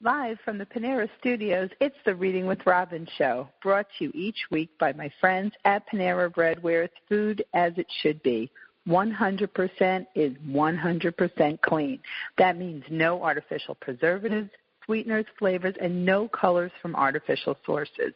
Live from the Panera Studios, it's the Reading with Robin show, brought to you each week by my friends at Panera Bread, where it's food as it should be. 100% is 100% clean. That means no artificial preservatives, sweeteners, flavors, and no colors from artificial sources.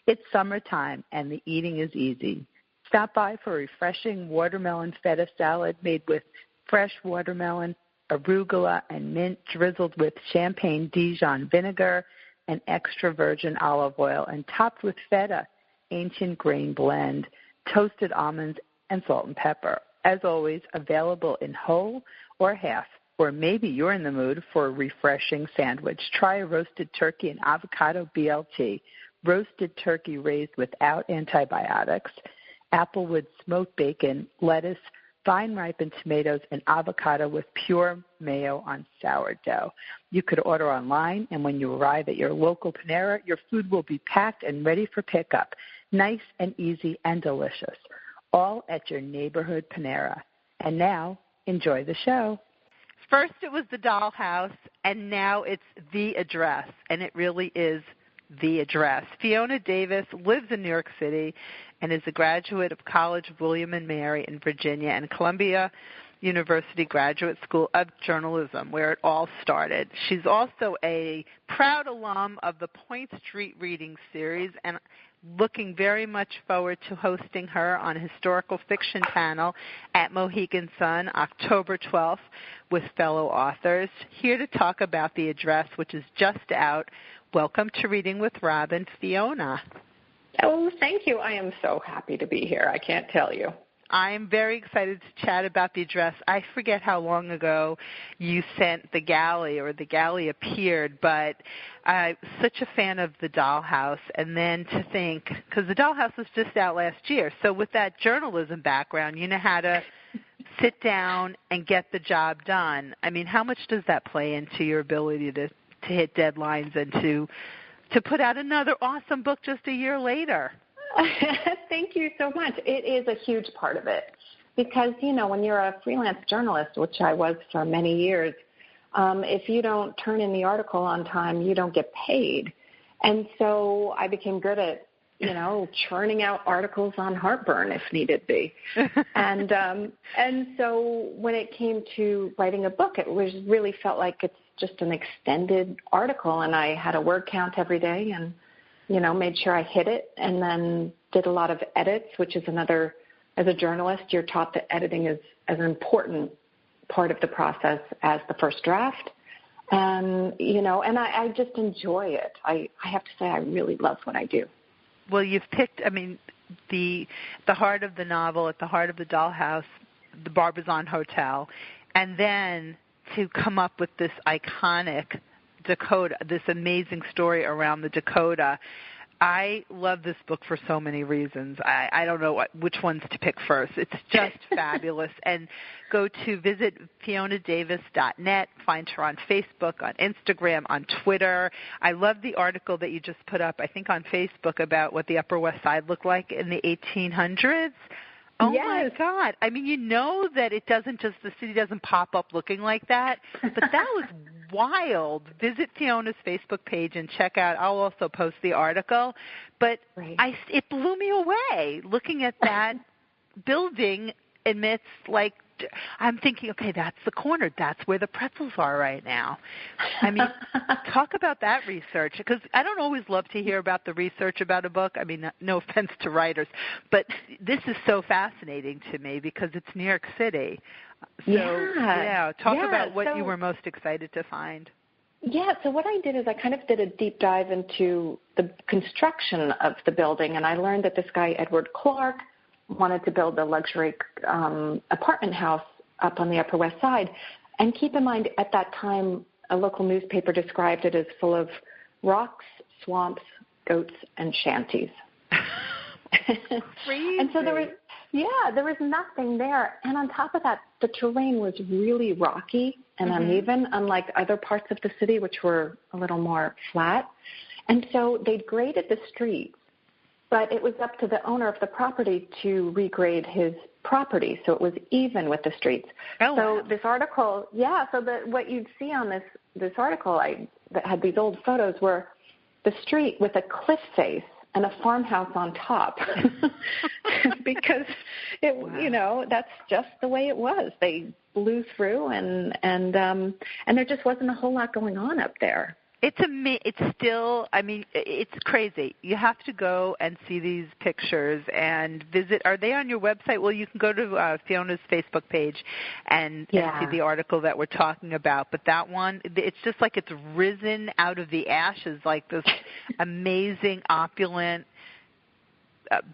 It's summertime, and the eating is easy. Stop by for a refreshing watermelon feta salad made with fresh watermelon, arugula, and mint, drizzled with champagne Dijon vinegar and extra virgin olive oil, and topped with feta, ancient grain blend, toasted almonds, and salt and pepper. As always, available in whole or half, or maybe you're in the mood for a refreshing sandwich. Try a roasted turkey and avocado BLT, roasted turkey raised without antibiotics, applewood smoked bacon, lettuce, fine ripened tomatoes, and avocado with pure mayo on sourdough. You could order online, and when you arrive at your local Panera, your food will be packed and ready for pickup. Nice and easy and delicious. All at your neighborhood Panera. And now, enjoy the show. First it was the Dollhouse, and now it's The Address, and it really is The Address. Fiona Davis lives in New York City and is a graduate of College of William and Mary in Virginia and Columbia University Graduate School of Journalism, where it all started. She's also a proud alum of the Point Street Reading Series, and looking very much forward to hosting her on a historical fiction panel at Mohegan Sun October 12th with fellow authors. Here to talk about The Address, which is just out. Welcome to Reading with Robin, Fiona. Oh, thank you. I am so happy to be here. I can't tell you. I'm very excited to chat about The Address. I forget how long ago you sent the galley, or the galley appeared, but I'm such a fan of the Dollhouse. And then to think, because the Dollhouse was just out last year, so with that journalism background, you know how to sit down and get the job done. I mean, how much does that play into your ability to hit deadlines and to put out another awesome book just a year later? Thank you so much. It is a huge part of it because, you know, when you're a freelance journalist, which I was for many years, if you don't turn in the article on time, you don't get paid. And so I became good at, you know, churning out articles on heartburn if needed be. And so when it came to writing a book, it was really felt like it's just an extended article, and I had a word count every day and, you know, made sure I hit it, and then did a lot of edits, which is another, as a journalist, you're taught that editing is as an important part of the process as the first draft. And, you know, and I just enjoy it. I have to say I really love what I do. Well, you've picked, I mean, the heart of the novel, at the heart of the Dollhouse, the Barbizon Hotel, and then to come up with this iconic Dakota, this amazing story around the Dakota. I love this book for so many reasons. I don't know which ones to pick first. It's just fabulous. And go to visit FionaDavis.net, find her on Facebook, on Instagram, on Twitter. I love the article that you just put up, I think on Facebook, about what the Upper West Side looked like in the 1800s. Oh, yes. My God. I mean, you know that it doesn't just, the city doesn't pop up looking like that, but that was wild. Visit Fiona's Facebook page and check out, I'll also post the article, but right. It blew me away looking at that building amidst, like, I'm thinking, okay, that's the corner. That's where the pretzels are right now. I mean, talk about that research, because I don't always love to hear about the research about a book. I mean, no offense to writers, but this is so fascinating to me because it's New York City. So, talk about what you were most excited to find. Yeah, so what I did is I kind of did a deep dive into the construction of the building, and I learned that this guy, Edward Clark, wanted to build a luxury apartment house up on the Upper West Side. And keep in mind, at that time, a local newspaper described it as full of rocks, swamps, goats, and shanties. Crazy. And so there was nothing there. And on top of that, the terrain was really rocky and uneven, unlike other parts of the city, which were a little more flat. And so they'd graded the streets, but it was up to the owner of the property to regrade his property, so it was even with the streets. Oh, so wow. This article, what you'd see on this article, I that had these old photos were the street with a cliff face and a farmhouse on top because that's just the way it was. They blew through and there just wasn't a whole lot going on up there. It's still, it's crazy. You have to go and see these pictures and visit. Are they on your website? Well, you can go to Fiona's Facebook page and see the article that we're talking about. But that one, it's just like it's risen out of the ashes, like this amazing, opulent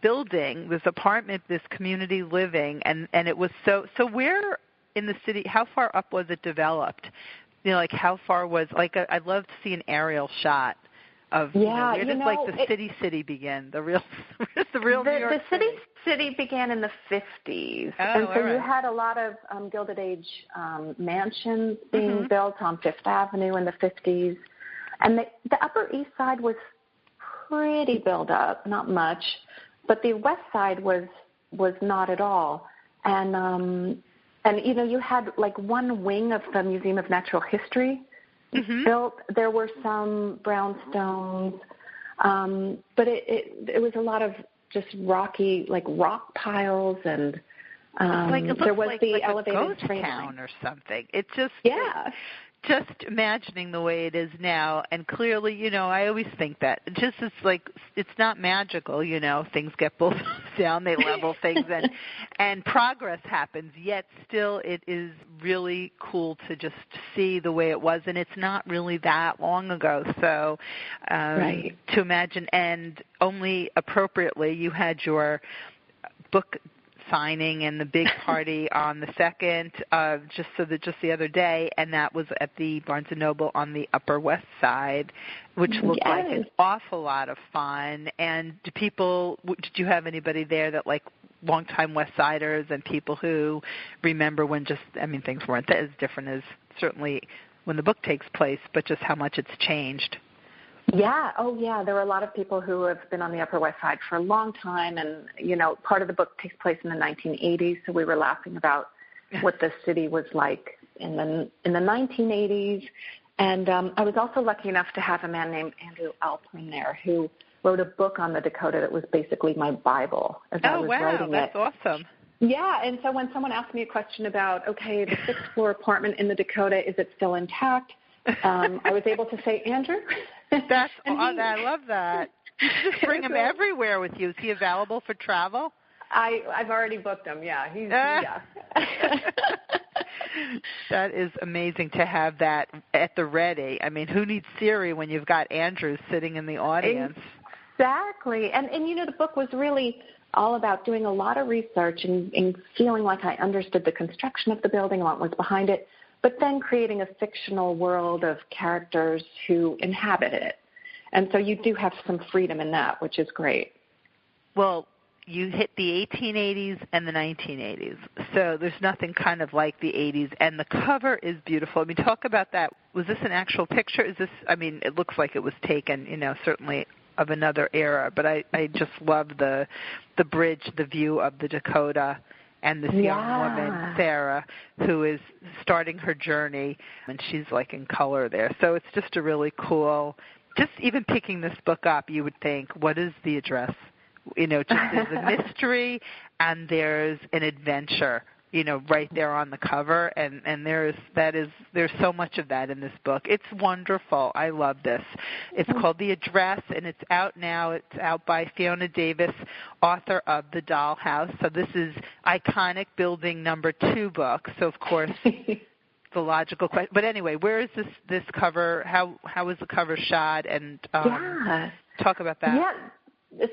building, this apartment, this community living. And it was so where in the city, how far up was it developed? Like how far was, I'd love to see an aerial shot of, where did the city begin? The real New York city began in the 50s. Oh, and so right. you had a lot of Gilded Age mansions being built on Fifth Avenue in the 50s. And the Upper East Side was pretty built up, not much, but the West Side was not at all. And you had like one wing of the Museum of Natural History built. There were some brownstones, but it was a lot of just rocky, like rock piles, and there was the elevated a ghost train town or something. It just just imagining the way it is now, and clearly, I always think that it's not magical, things get built down, they level things, and progress happens, yet still it is really cool to just see the way it was, and it's not really that long ago, so to imagine, and only appropriately you had your book signing and the big party on the 2nd, just the other day, and that was at the Barnes & Noble on the Upper West Side, which looked like an awful lot of fun. And did you have anybody there that longtime West Siders and people who remember when things weren't as different as certainly when the book takes place, but just how much it's changed? Yeah. Oh, yeah. There were a lot of people who have been on the Upper West Side for a long time. And, part of the book takes place in the 1980s. So we were laughing about what the city was like in the 1980s. And I was also lucky enough to have a man named Andrew Alpern there who wrote a book on the Dakota that was basically my Bible as I was writing it. Oh, wow. That's awesome. Yeah. And so when someone asked me a question about, okay, the 6th floor apartment in the Dakota, is it still intact? I was able to say, Andrew. I love that. You should just bring him everywhere with you. Is he available for travel? I've already booked him. Yeah, That is amazing to have that at the ready. Who needs Siri when you've got Andrew sitting in the audience? Exactly. And the book was really all about doing a lot of research and feeling like I understood the construction of the building and what was behind it, but then creating a fictional world of characters who inhabit it. And so you do have some freedom in that, which is great. Well, you hit the 1880s and the 1980s, so there's nothing kind of like the 80s, and the cover is beautiful. Talk about that. Was this an actual picture? Is this, it looks like it was taken, certainly of another era, but I just love the bridge, the view of the Dakota, and this young woman, Sarah, who is starting her journey, and she's in color there. So it's just a really cool, just even picking this book up, you would think, what is the address? Just there's a mystery and there's an adventure, right there on the cover, and there's so much of that in this book. It's wonderful. I love this. It's called The Address, and it's out now. It's out by Fiona Davis, author of The Dollhouse. So this is iconic building number 2 book. So of course the logical question. But anyway, where is this cover? How is the cover shot? And talk about that. Yeah.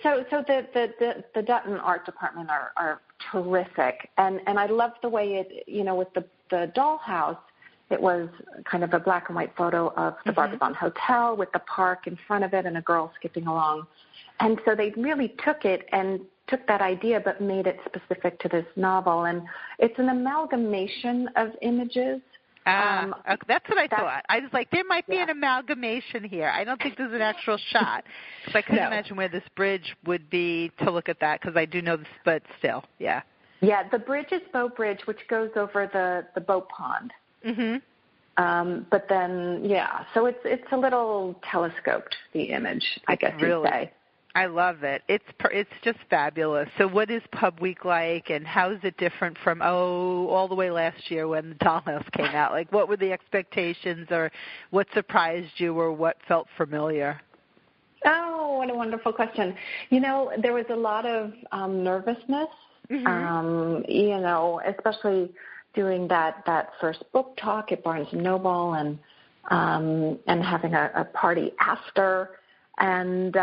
So the Dutton art department are terrific, and I love the way it, with the Dollhouse, it was kind of a black and white photo of the Barbizon Hotel with the park in front of it and a girl skipping along, and so they really took that idea but made it specific to this novel, and it's an amalgamation of images. That's what I thought. I was like, there might be an amalgamation here. I don't think there's an actual shot. So I couldn't imagine where this bridge would be to look at that, because I do know this, but still, Yeah, the bridge is Bow Bridge, which goes over the boat pond. But then, so it's a little telescoped, the image, I guess you'd say. I love it. It's just fabulous. So what is Pub Week like, and how is it different from, all the way last year when the Dollhouse came out? Like, what were the expectations, or what surprised you, or what felt familiar? Oh, what a wonderful question. There was a lot of nervousness, especially doing that first book talk at Barnes & Noble and having a party after. And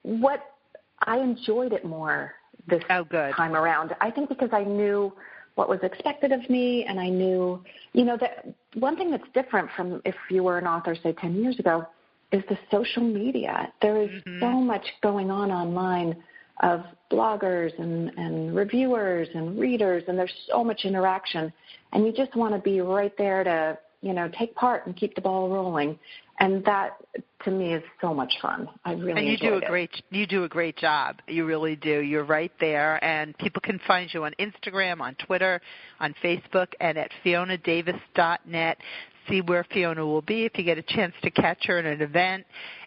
what I enjoyed it more this time around. I think because I knew what was expected of me, and I knew, that one thing that's different from if you were an author, say, 10 years ago, is the social media. There is so much going on online of bloggers and reviewers and readers, and there's so much interaction, and you just want to be right there to, take part and keep the ball rolling. And that, to me, is so much fun. I really enjoyed it. You do a great job. You really do. You're right there, and people can find you on Instagram, on Twitter, on Facebook, and at FionaDavis.net. See where Fiona will be if you get a chance to catch her at an event.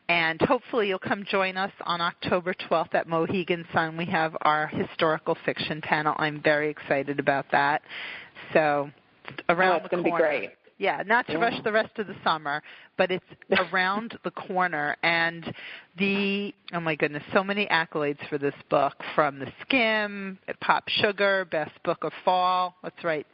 And hopefully you'll come join us on October 12th at Mohegan Sun. We have our historical fiction panel. I'm very excited about that. So around it's going to be great. Yeah, not to rush the rest of the summer, but it's around the corner. And oh my goodness, so many accolades for this book, from the Skim, Pop Sugar, Best Book of Fall. That's right.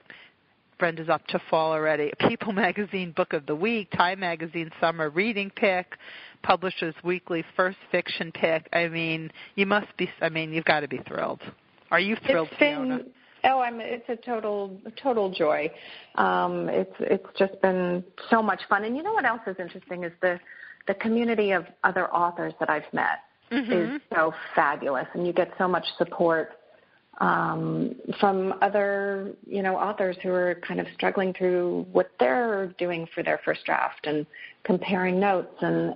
Brenda's up to fall already. People Magazine Book of the Week, Time Magazine Summer Reading Pick, Publishers Weekly First Fiction Pick. I mean, you've got to be thrilled. Are you thrilled, Fiona? It's a total joy. It's just been so much fun. And you know what else is interesting is the community of other authors that I've met is so fabulous, and you get so much support from other, authors who are kind of struggling through what they're doing for their first draft and comparing notes, and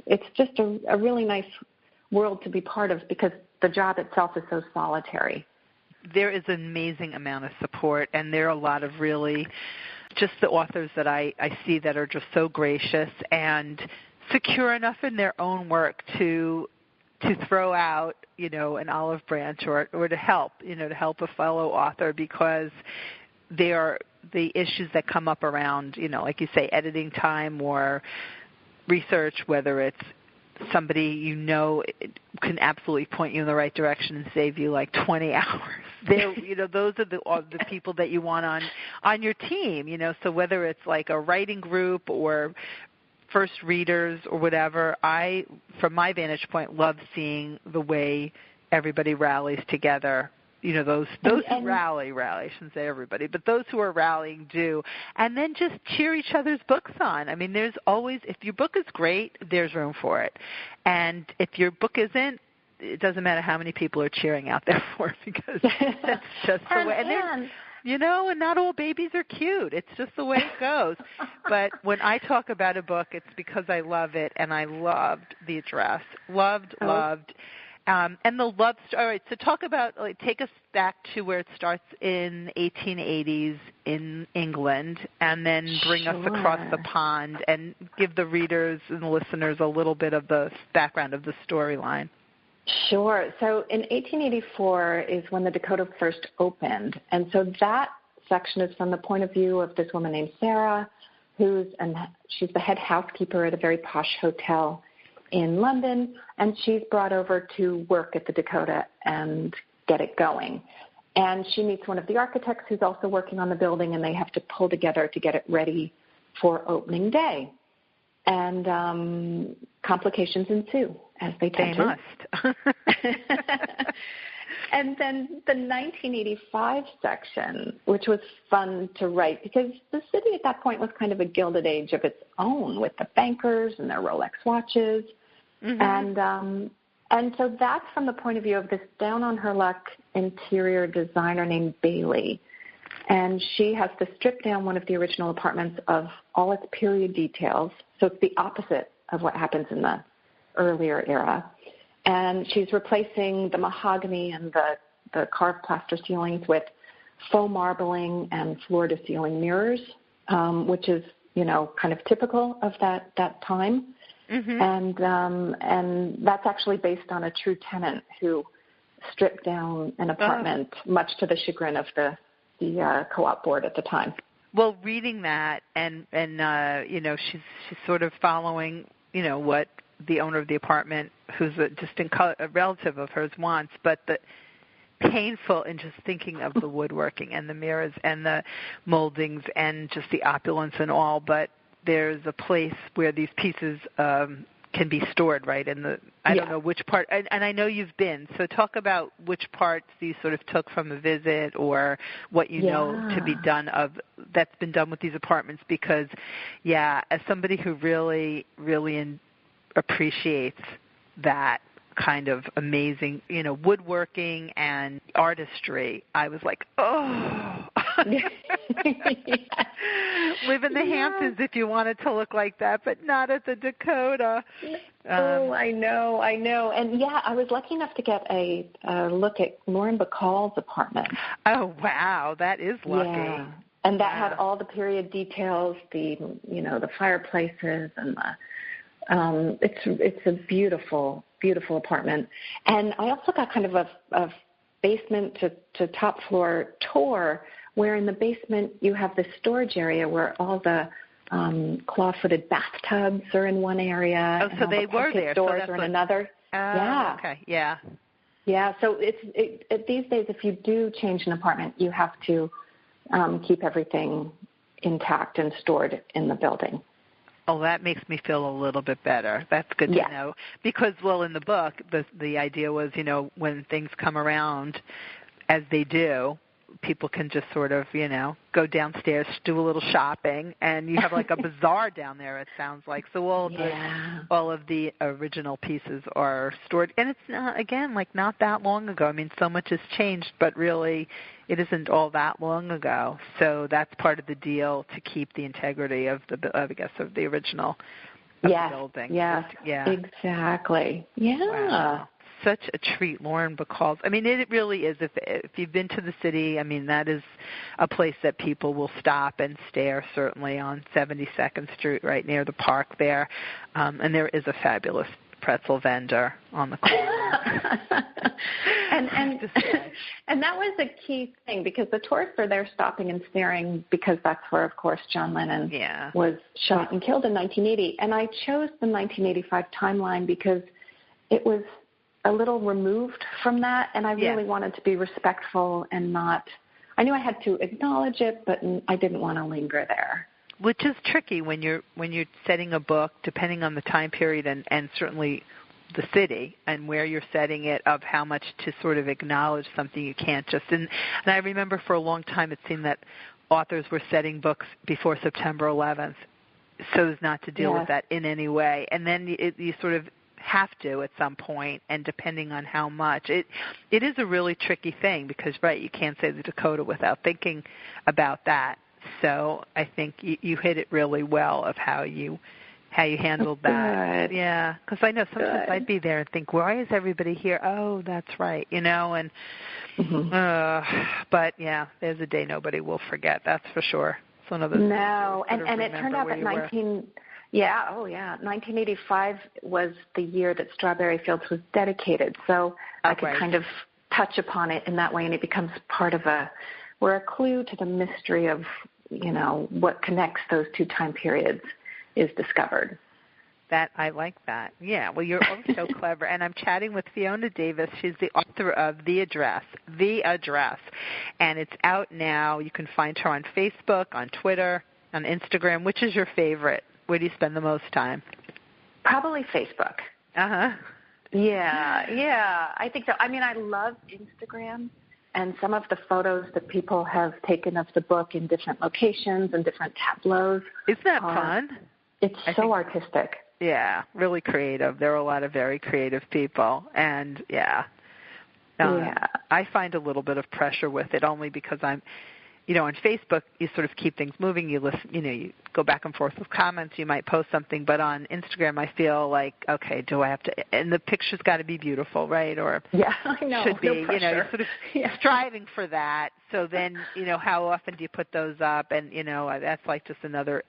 it's just a really nice world to be part of, because the job itself is so solitary. There is an amazing amount of support, and there are a lot of really just the authors that I see that are just so gracious and secure enough in their own work to throw out, an olive branch or to help a fellow author, because they are the issues that come up around, like you say, editing time or research, whether it's somebody can absolutely point you in the right direction and save you like 20 hours. Those are the people that you want on your team. So whether it's like a writing group or first readers or whatever, I, from my vantage point, love seeing the way everybody rallies together. Those who rally, I shouldn't say everybody, but those who are rallying do. And then just cheer each other's books on. I mean, there's always, if your book is great, there's room for it. And if your book isn't, it doesn't matter how many people are cheering out there for it, because that's just the way. And and not all babies are cute. It's just the way it goes. But when I talk about a book, it's because I love it, and I loved the address. Loved. And the love story. All right, so talk about, take us back to where it starts in 1880s in England, and then bring us across the pond and give the readers and the listeners a little bit of the background of the storyline. Sure. So in 1884 is when the Dakota first opened. And so that section is from the point of view of this woman named Sarah, she's the head housekeeper at a very posh hotel in London, and she's brought over to work at the Dakota and get it going. And she meets one of the architects who's also working on the building, and they have to pull together to get it ready for opening day. And complications ensue, as they tend to. They must. And then the 1985 section, which was fun to write, because the city at that point was kind of a gilded age of its own, with the bankers and their Rolex watches. And so that's from the point of view of this down-on-her-luck interior designer named Bailey. And she has to strip down one of the original apartments of all its period details. So it's the opposite of what happens in the earlier era. And she's replacing the mahogany and the carved plaster ceilings with faux marbling and floor-to-ceiling mirrors which is, kind of typical of that time. Mm-hmm. And that's actually based on a true tenant who stripped down an apartment, much to the chagrin of the co-op board at the time. Well, reading that and she's sort of following, what the owner of the apartment, who's a relative of hers, wants, but the painful in just thinking of the woodworking and the mirrors and the moldings and just the opulence and all, but there's a place where these pieces can be stored, right? I don't know which part, and I know you've been, so talk about which parts you sort of took from a visit or what you know to be done that's been done with these apartments, because, as somebody who really, really appreciates that kind of amazing, woodworking and artistry, I was like, oh. Live in the Hamptons if you want it to look like that, but not at the Dakota. I know. And, I was lucky enough to get a look at Lauren Bacall's apartment. Oh, wow. That is lucky. Yeah. And that had all the period details, the fireplaces, and it's a beautiful, beautiful apartment. And I also got kind of a basement to top floor tour, where in the basement you have this storage area where all the claw-footed bathtubs are in one area. Oh, so they were there. Doors so are in another. Oh, okay, yeah. Yeah, so these days, if you do change an apartment, you have to keep everything intact and stored in the building. Oh, that makes me feel a little bit better. That's good to know. Because, in the book, the idea was, when things come around, as they do, people can just sort of, go downstairs, do a little shopping, and you have like a bazaar down there, it sounds like. So all of the original pieces are stored. And it's not, again, not that long ago. I mean, so much has changed, but really it isn't all that long ago. So that's part of the deal, to keep the integrity of the original of the building. Yes, exactly. Yeah. Wow. Such a treat, Lauren Bacall. I mean, it really is. If you've been to the city, I mean, that is a place that people will stop and stare, certainly on 72nd Street, right near the park there. And there is a fabulous pretzel vendor on the corner. and that was a key thing, because the tourists are there stopping and staring, because that's where, of course, John Lennon was shot and killed in 1980. And I chose the 1985 timeline because it was a little removed from that, and I really wanted to be respectful and not – I knew I had to acknowledge it, but I didn't want to linger there. Which is tricky when you're setting a book, depending on the time period and certainly the city and where you're setting it, of how much to sort of acknowledge something you can't just – and I remember for a long time it seemed that authors were setting books before September 11th so as not to deal with that in any way. And then you sort of – have to at some point, and depending on how much. It is a really tricky thing, because, you can't say the Dakota without thinking about that. So I think you hit it really well of how you handled that. Good. Yeah, because I know sometimes I'd be there and think, why is everybody here? Oh, that's right, and but there's a day nobody will forget, that's for sure. It's one of those and it turned out that 1985 was the year that Strawberry Fields was dedicated, so I could kind of touch upon it in that way, and it becomes part of a clue to the mystery of, what connects those two time periods is discovered. That I like that. Yeah, well, you're always so clever. And I'm chatting with Fiona Davis. She's the author of The Address, and it's out now. You can find her on Facebook, on Twitter, on Instagram. Which is your favorite? Where do you spend the most time? Probably Facebook. Uh-huh. Yeah, I think so. I mean, I love Instagram and some of the photos that people have taken of the book in different locations and different tableaus. Isn't that fun? It's so artistic. Yeah, really creative. There are a lot of very creative people, and I find a little bit of pressure with it, only because I'm on Facebook, you sort of keep things moving. You listen, you go back and forth with comments. You might post something, but on Instagram, I feel like, okay, do I have to? And the picture's got to be beautiful, right? Or yeah, I know. Should be, no pressure. you're sort of striving for that. So then, how often do you put those up? And that's like just another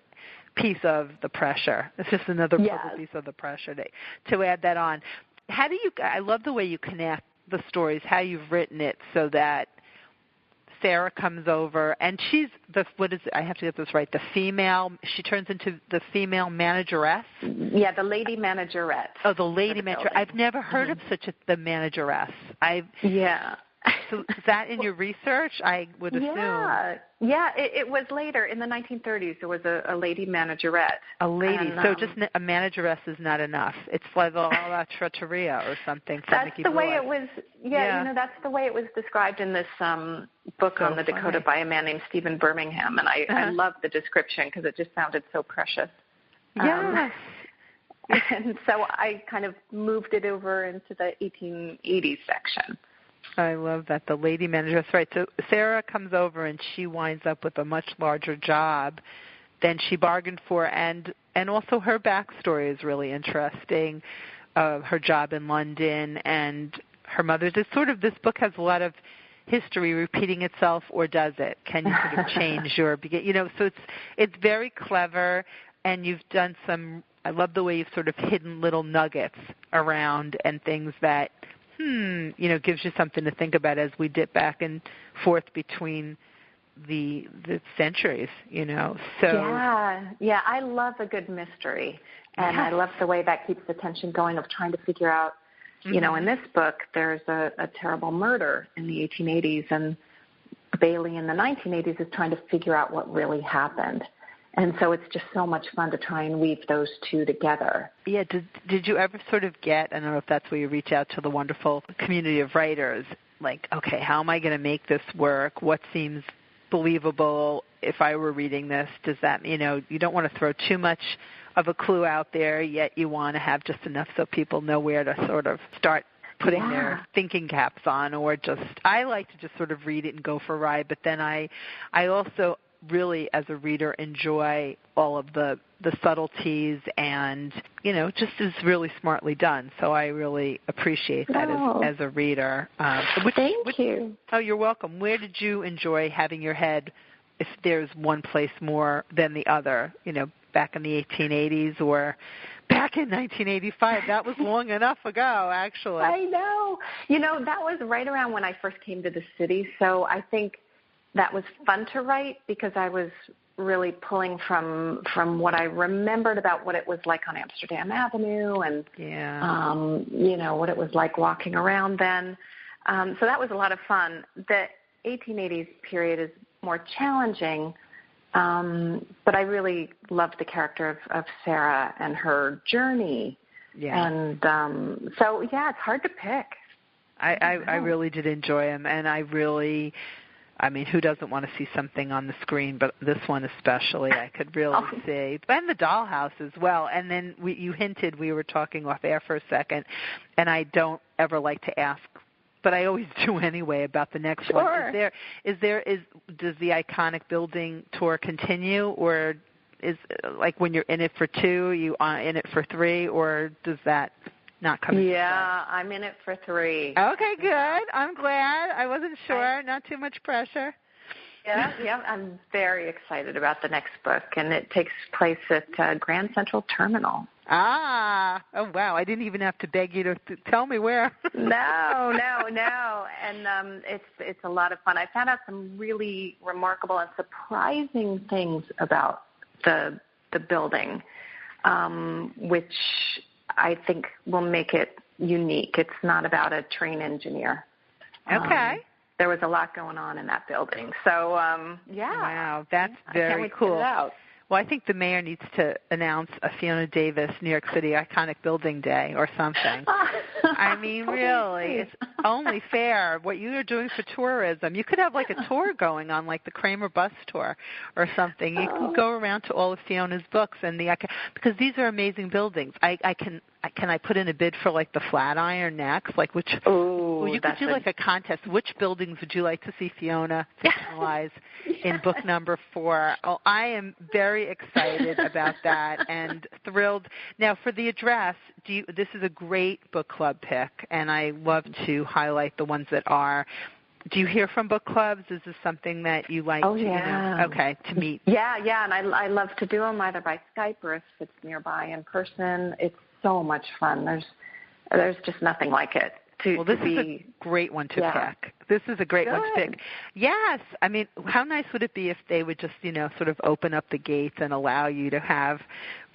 piece of the pressure. It's just another piece of the pressure to add that on. How do you? I love the way you connect the stories, how you've written it, so that Sarah comes over, and she's I have to get this right, she turns into the female manageress? Yeah, the lady managerette. Oh, the lady manageress. I've never heard of the manageress. Yeah. So is that in your research? I would assume. Yeah, it was later in the 1930s. There was a lady managerette. A lady. And, so just a manageress is not enough. It's like la trattoria or something. That's the way it was. Yeah, that's the way it was described in this book on the Dakota by a man named Stephen Birmingham, and I love the description because it just sounded so precious. Yes. And so I kind of moved it over into the 1880s section. I love that, the lady manager. That's right. So Sarah comes over and she winds up with a much larger job than she bargained for, and also her backstory is really interesting. Her job in London and her mother's. It's sort of, this book has a lot of history repeating itself, or does it? Can you sort of change your so it's very clever, and you've done some. I love the way you've sort of hidden little nuggets around and things that gives you something to think about as we dip back and forth between the centuries, So yeah, I love a good mystery, and I love the way that keeps the tension going of trying to figure out. In this book, there's a terrible murder in the 1880s, and Bailey in the 1980s is trying to figure out what really happened. And so it's just so much fun to try and weave those two together. Yeah. Did you ever sort of get, I don't know if that's where you reach out to the wonderful community of writers, like, okay, how am I going to make this work? What seems believable if I were reading this? Does that, you don't want to throw too much of a clue out there, yet you want to have just enough so people know where to sort of start putting their thinking caps on, or I like to just sort of read it and go for a ride, but then I also really, as a reader, enjoy all of the subtleties, and just is really smartly done. So I really appreciate that as a reader. Thank you. Oh, you're welcome. Where did you enjoy having your head, if there's one place more than the other? Back in the 1880s or back in 1985? That was long enough ago, actually. I know. That was right around when I first came to the city. So I think that was fun to write because I was really pulling from what I remembered about what it was like on Amsterdam Avenue and, what it was like walking around then. So that was a lot of fun. The 1880s period is more challenging, but I really loved the character of Sarah and her journey. Yeah. And it's hard to pick. I really did enjoy him, and who doesn't want to see something on the screen? But this one especially, I could really see. And the dollhouse as well. And then you hinted, we were talking off air for a second, and I don't ever like to ask, but I always do anyway, about the next one. Does the iconic building tour continue, or is like when you're in it for 2, you are in it for 3, or does that not come into play? I'm in it for 3. Okay, good. I'm glad. I wasn't sure. Not too much pressure. Yeah, I'm very excited about the next book, and it takes place at Grand Central Terminal. Oh, wow. I didn't even have to beg you to tell me where. No. And it's a lot of fun. I found out some really remarkable and surprising things about the building, which I think will make it unique. It's not about a train engineer. Okay. There was a lot going on in that building. So, Wow, that's very cool. Well, I think the mayor needs to announce a Fiona Davis New York City Iconic Building Day or something. Really, it's only fair what you are doing for tourism. You could have like a tour going on, like the Kramer bus tour or something. You can go around to all of Fiona's books because these are amazing buildings. Can I put in a bid for like the Flatiron next? Like which? Oh, Well, you could do like a contest. Which buildings would you like to see Fiona fictionalize in book number 4? Oh, I am very excited about that and thrilled. Now, for the address, this is a great book club pick, and I love to highlight the ones that are. Do you hear from book clubs? Is this something that you like to, to meet? Yeah, and I love to do them either by Skype or if it's nearby in person. It's so much fun. There's just nothing like it. This is a great one to pick. This is a great one to pick. Yes. I mean, how nice would it be if they would just, sort of open up the gates and allow you to have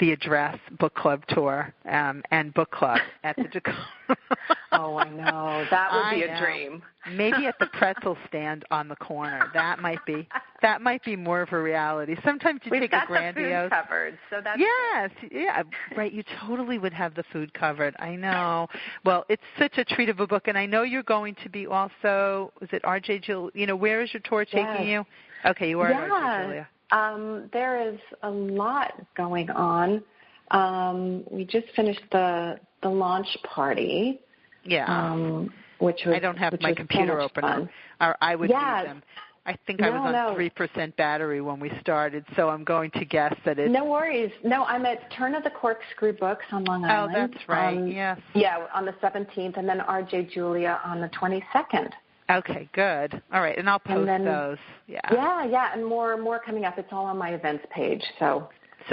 the address book club tour and book club at the Dakota. Oh, I know. That would be a dream. Maybe at the pretzel stand on the corner. That might be more of a reality. Sometimes you take a grandiose. We've got the food covered, so that's right. You totally would have the food covered. I know. Well, it's such a treat of a book, and I know you're going to be also. Is it RJ Julia? Where is your tour taking you? Okay, you are at RJ Julia. There is a lot going on. We just finished the launch party. Yeah. Which was, I don't have my computer open, or I would use them. I think I was on 3% battery when we started, so I'm going to guess that it's... No worries. No, I'm at Turn of the Corkscrew Books on Long Island. Oh, that's right, yes. Yeah, on the 17th, and then RJ Julia on the 22nd. Okay, good. All right, and I'll post those. Yeah, and more coming up. It's all on my events page, So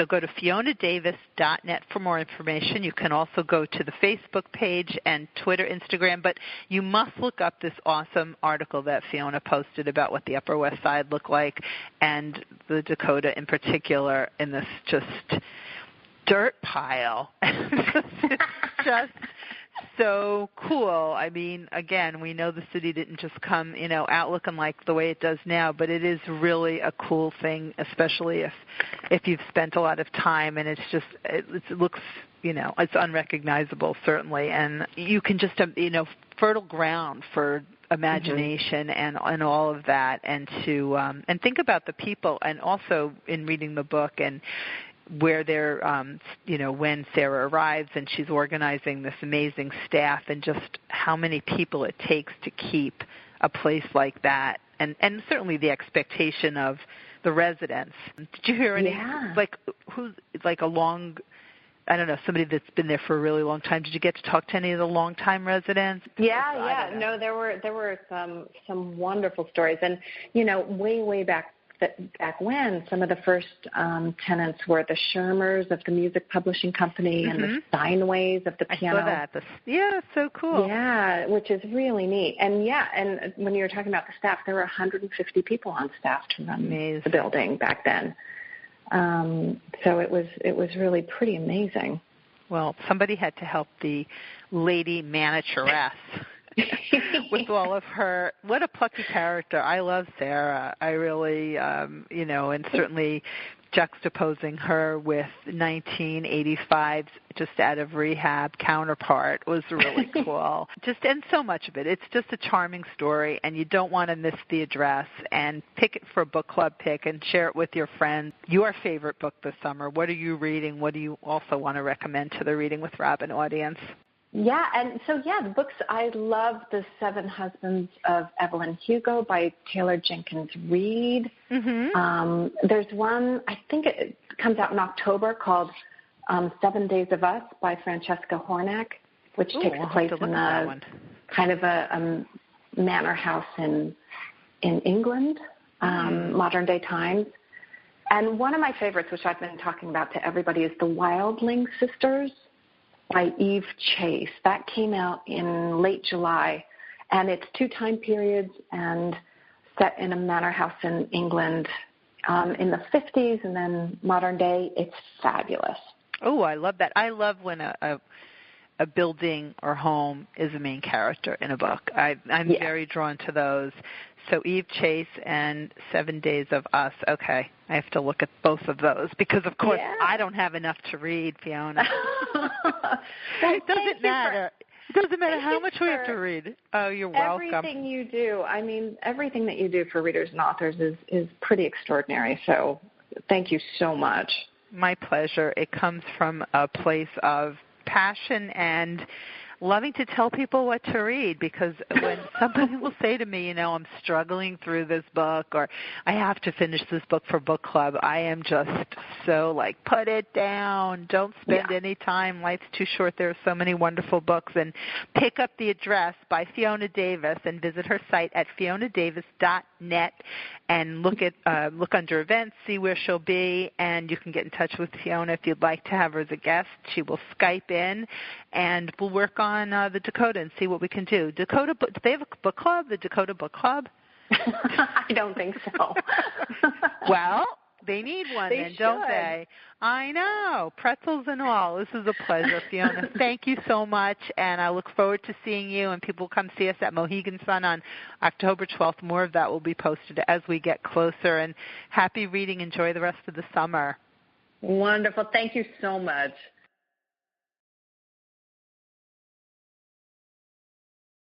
go to FionaDavis.net for more information. You can also go to the Facebook page and Twitter, Instagram, but you must look up this awesome article that Fiona posted about what the Upper West Side looked like and the Dakota in particular in this just dirt pile. It's just so cool. I mean, again, we know the city didn't just come, out looking like the way it does now, but it is really a cool thing, especially if you've spent a lot of time, and it looks, it's unrecognizable, certainly, and you can just, fertile ground for imagination and all of that, and to and think about the people, and also in reading the book and where they're, when Sarah arrives and she's organizing this amazing staff, and just how many people it takes to keep a place like that, and certainly the expectation of the residents. Did you hear any, somebody that's been there for a really long time? Did you get to talk to any of the longtime residents? Yeah. No, there were some wonderful stories, and way back when some of the first tenants were the Shermers of the music publishing company and the Steinways of the piano. I saw that. So cool. Yeah, which is really neat. And and when you were talking about the staff, there were 150 people on staff to run the building back then. So it was really pretty amazing. Well, somebody had to help the lady manageress. With all of her, what a plucky character. I love Sarah. I really, and certainly juxtaposing her with 1985's just out of rehab counterpart was really cool. And so much of it. It's just a charming story, and you don't want to miss the address, and pick it for a book club pick and share it with your friends. Your favorite book this summer. What are you reading? What do you also want to recommend to the Reading with Robin audience? Yeah, and so, the books, I love The Seven Husbands of Evelyn Hugo by Taylor Jenkins Reid. There's one, I think it comes out in October, called 7 Days of Us by Francesca Hornack, which takes place in a kind of a manor house in England, modern day times. And one of my favorites, which I've been talking about to everybody, is The Wildling Sisters by Eve Chase. That came out in late July, and it's 2 time periods and set in a manor house in England in the 50s and then modern day. It's fabulous. Oh, I love that. I love when a building or home is a main character in a book. I'm very drawn to those. So Eve Chase and 7 Days of Us. Okay, I have to look at both of those because, of course, I don't have enough to read, Fiona. It doesn't matter. It doesn't matter how much we have to read. Oh, you're welcome. Everything you do, everything that you do for readers and authors is pretty extraordinary. So thank you so much. My pleasure. It comes from a place of passion and loving to tell people what to read, because when somebody will say to me, I'm struggling through this book, or I have to finish this book for book club, I am just so like, put it down. Don't spend any time. Life's too short. There are so many wonderful books. And pick up The Address by Fiona Davis and visit her site at fionadavis.net and look under events, see where she'll be, and you can get in touch with Fiona if you'd like to have her as a guest. She will Skype in, and we'll work on the Dakota and see what we can do. Do they have a book club, the Dakota Book Club? I don't think so. Well, they need one then, don't they? I know. Pretzels and all. This is a pleasure, Fiona. Thank you so much, and I look forward to seeing you, and people come see us at Mohegan Sun on October 12th. More of that will be posted as we get closer, and happy reading. Enjoy the rest of the summer. Wonderful. Thank you so much.